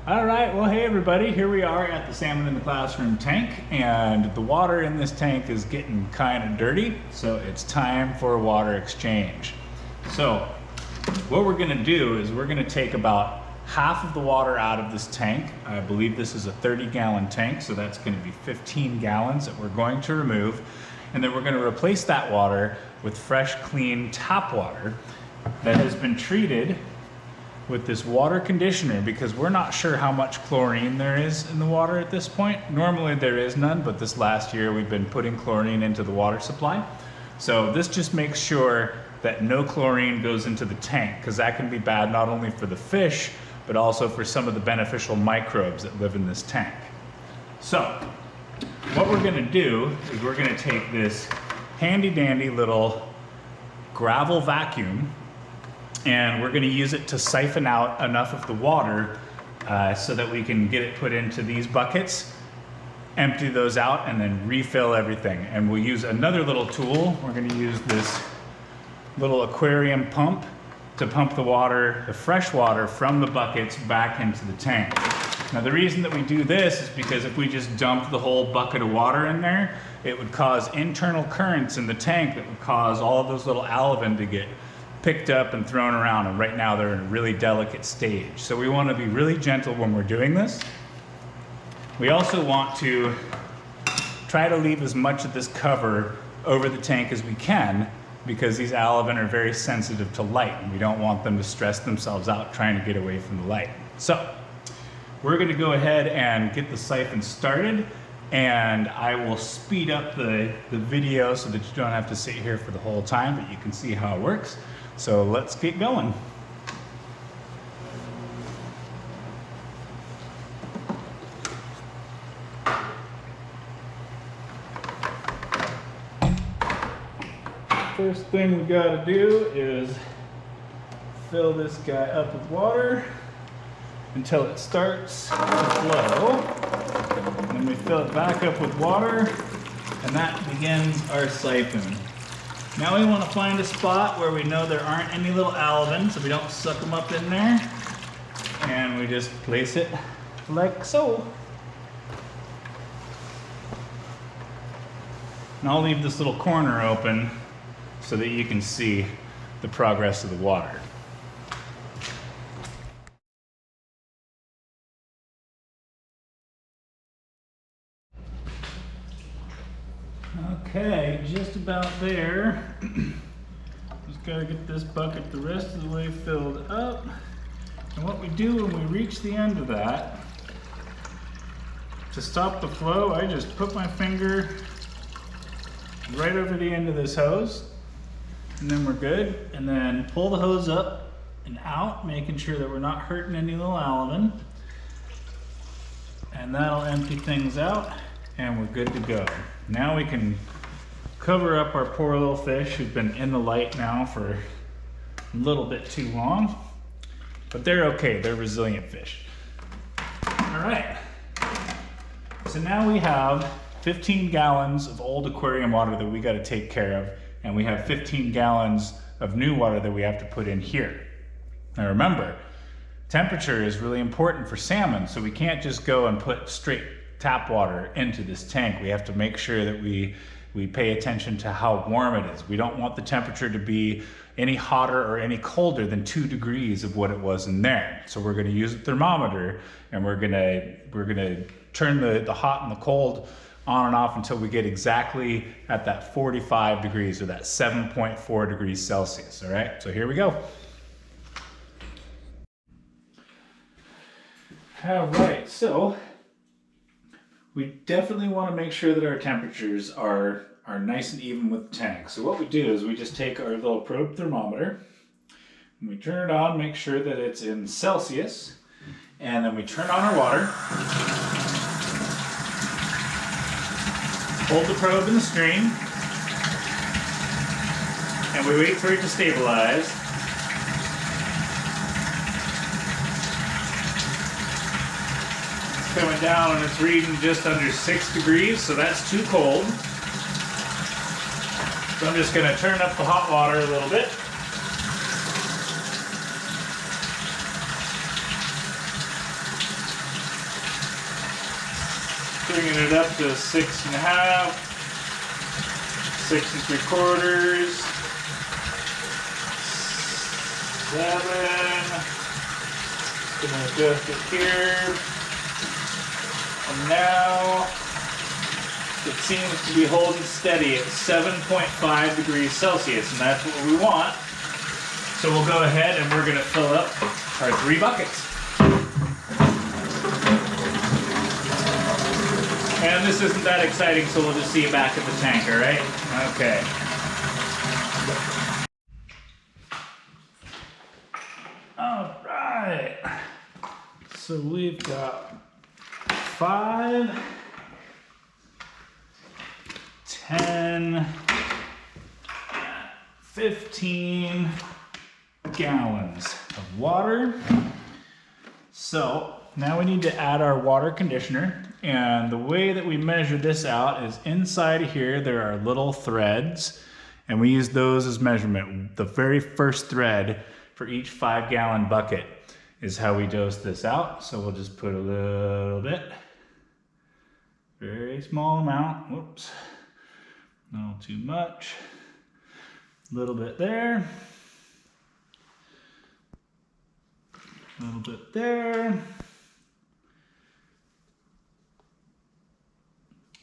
All right, well, hey everybody, here we are at the Salmon in the Classroom tank, and the water in this tank is getting kind of dirty, so it's time for a water exchange. So what we're gonna do is we're gonna take about half of the water out of this tank. I believe this is a 30-gallon tank, so that's gonna be 15 gallons that we're going to remove, and then we're gonna replace that water with fresh, clean tap water that has been treated with this water conditioner, because we're not sure how much chlorine there is in the water at this point. Normally there is none, but this last year we've been putting chlorine into the water supply. So this just makes sure that no chlorine goes into the tank, because that can be bad not only for the fish, but also for some of the beneficial microbes that live in this tank. So what we're gonna do is we're gonna take this handy dandy little gravel vacuum, and we're gonna use it to siphon out enough of the water so that we can get it put into these buckets, empty those out, and then refill everything. And we'll use another little tool. We're gonna use this little aquarium pump to pump the water, the fresh water from the buckets back into the tank. Now the reason that we do this is because if we just dump the whole bucket of water in there, it would cause internal currents in the tank that would cause all of those little alevin to get picked up and thrown around, and right now they're in a really delicate stage. So we want to be really gentle when we're doing this. We also want to try to leave as much of this cover over the tank as we can, because these alevin are very sensitive to light and we don't want them to stress themselves out trying to get away from the light. So we're going to go ahead and get the siphon started, and I will speed up the video so that you don't have to sit here for the whole time, but you can see how it works. So let's get going. First thing we gotta do is fill this guy up with water until it starts to flow. And then we fill it back up with water, and that begins our siphon. Now we want to find a spot where we know there aren't any little alevin, so we don't suck them up in there. And we just place it like so. And I'll leave this little corner open so that you can see the progress of the water. Okay, just about there. Just gotta get this bucket the rest of the way filled up. And what we do when we reach the end of that, to stop the flow, I just put my finger right over the end of this hose, and then we're good. And then pull the hose up and out, making sure that we're not hurting any little alevin. And that'll empty things out, and we're good to go. Now we can cover up our poor little fish who've been in the light now for a little bit too long, but they're okay, they're resilient fish. All right, so now we have 15 gallons of old aquarium water that we got to take care of, and we have 15 gallons of new water that we have to put in here. Now remember, temperature is really important for salmon, so we can't just go and put straight tap water into this tank. We have to make sure that we pay attention to how warm it is. We don't want the temperature to be any hotter or any colder than 2 degrees of what it was in there. So we're gonna use a thermometer, and we're gonna turn the hot and the cold on and off until we get exactly at that 45 degrees, or that 7.4 degrees Celsius, all right? So here we go. All right, so we definitely want to make sure that our temperatures are nice and even with the tank. So what we do is we just take our little probe thermometer, and we turn it on, make sure that it's in Celsius, and then we turn on our water, hold the probe in the stream, and we wait for it to stabilize. Coming down, and it's reading just under 6 degrees, so that's too cold. So I'm just going to turn up the hot water a little bit. bringing it up to 6.5, 6 3/4, 7. Just gonna adjust it here. And now it seems to be holding steady at 7.5 degrees Celsius, and that's what we want. So we'll go ahead and we're gonna fill up our 3 buckets. And this isn't that exciting, so we'll just see you back at the tank, all right? Okay. All right. So we've got 5, 10, 15 gallons of water. So now we need to add our water conditioner. And the way that we measure this out is inside of here, there are little threads, and we use those as measurement. The very first thread for each 5-gallon bucket is how we dose this out. So we'll just put a little bit, very small amount, whoops, not too much, a little bit there, a little bit there,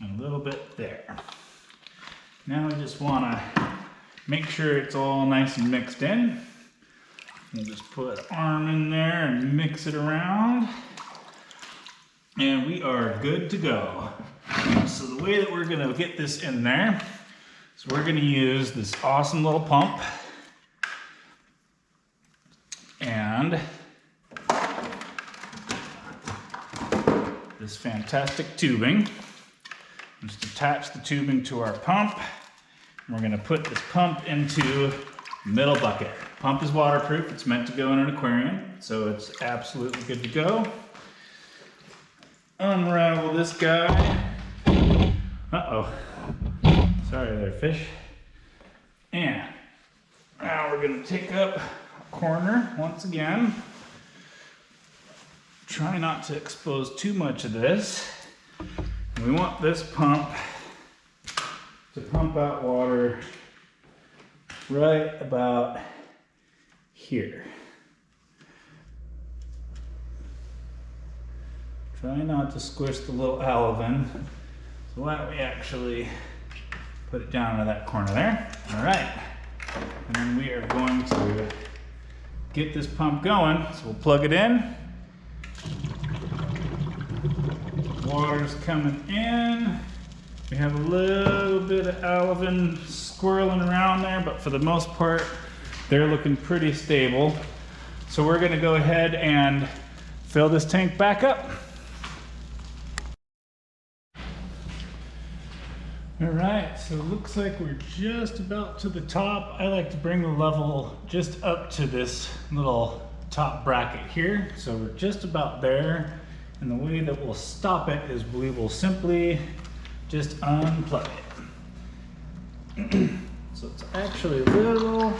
and a little bit there. Now we just want to make sure it's all nice and mixed in. We'll just put an arm in there and mix it around. And we are good to go. So the way that we're going to get this in there is we're going to use this awesome little pump and this fantastic tubing. Just attach the tubing to our pump. And we're going to put this pump into the middle bucket. Pump is waterproof. It's meant to go in an aquarium, so it's absolutely good to go. Unravel this guy. Uh-oh. Sorry there, fish. And now we're going to take up a corner once again. Try not to expose too much of this. We want this pump to pump out water right about here. Try not to squish the little alevin. So why don't we actually put it down to that corner there. All right. And then we are going to get this pump going. So we'll plug it in. Water's coming in. We have a little bit of alevin swirling around there, but for the most part, they're looking pretty stable. So we're gonna go ahead and fill this tank back up. All right, so it looks like we're just about to the top. I like to bring the level just up to this little top bracket here. So we're just about there. And the way that we'll stop it is we will simply just unplug it. So it's actually a little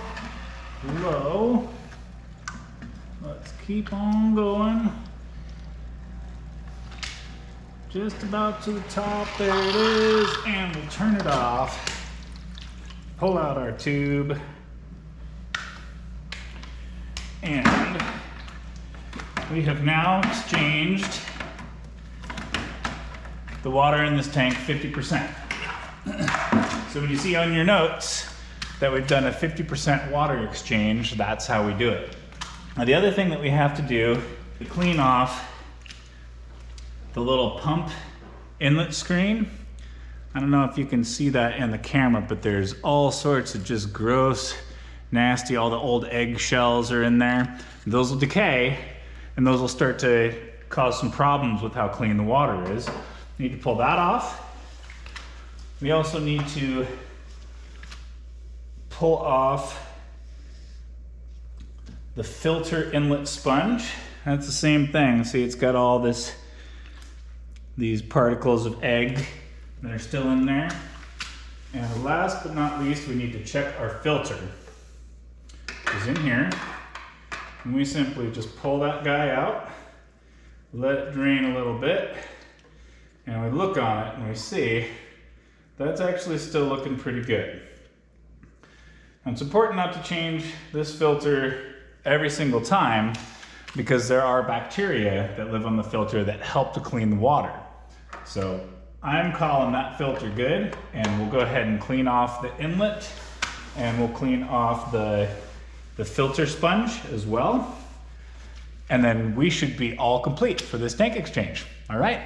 low. Let's keep on going. Just about to the top, there it is, and we'll turn it off. Pull out our tube. And we have now exchanged the water in this tank 50%. So when you see on your notes that we've done a 50% water exchange, that's how we do it. Now the other thing that we have to do to clean off the little pump inlet screen, I don't know if you can see that in the camera, but there's all sorts of just gross, nasty, all the old egg shells are in there. Those will decay, and those will start to cause some problems with how clean the water is. We need to pull that off. We also need to pull off the filter inlet sponge. That's the same thing. See, it's got all these particles of egg that are still in there. And last but not least, we need to check our filter. It's in here. And we simply just pull that guy out, let it drain a little bit, and we look on it and we see that's actually still looking pretty good. And it's important not to change this filter every single time because there are bacteria that live on the filter that help to clean the water. So I'm calling that filter good, and we'll go ahead and clean off the inlet, and we'll clean off the filter sponge as well. And then we should be all complete for this tank exchange. All right.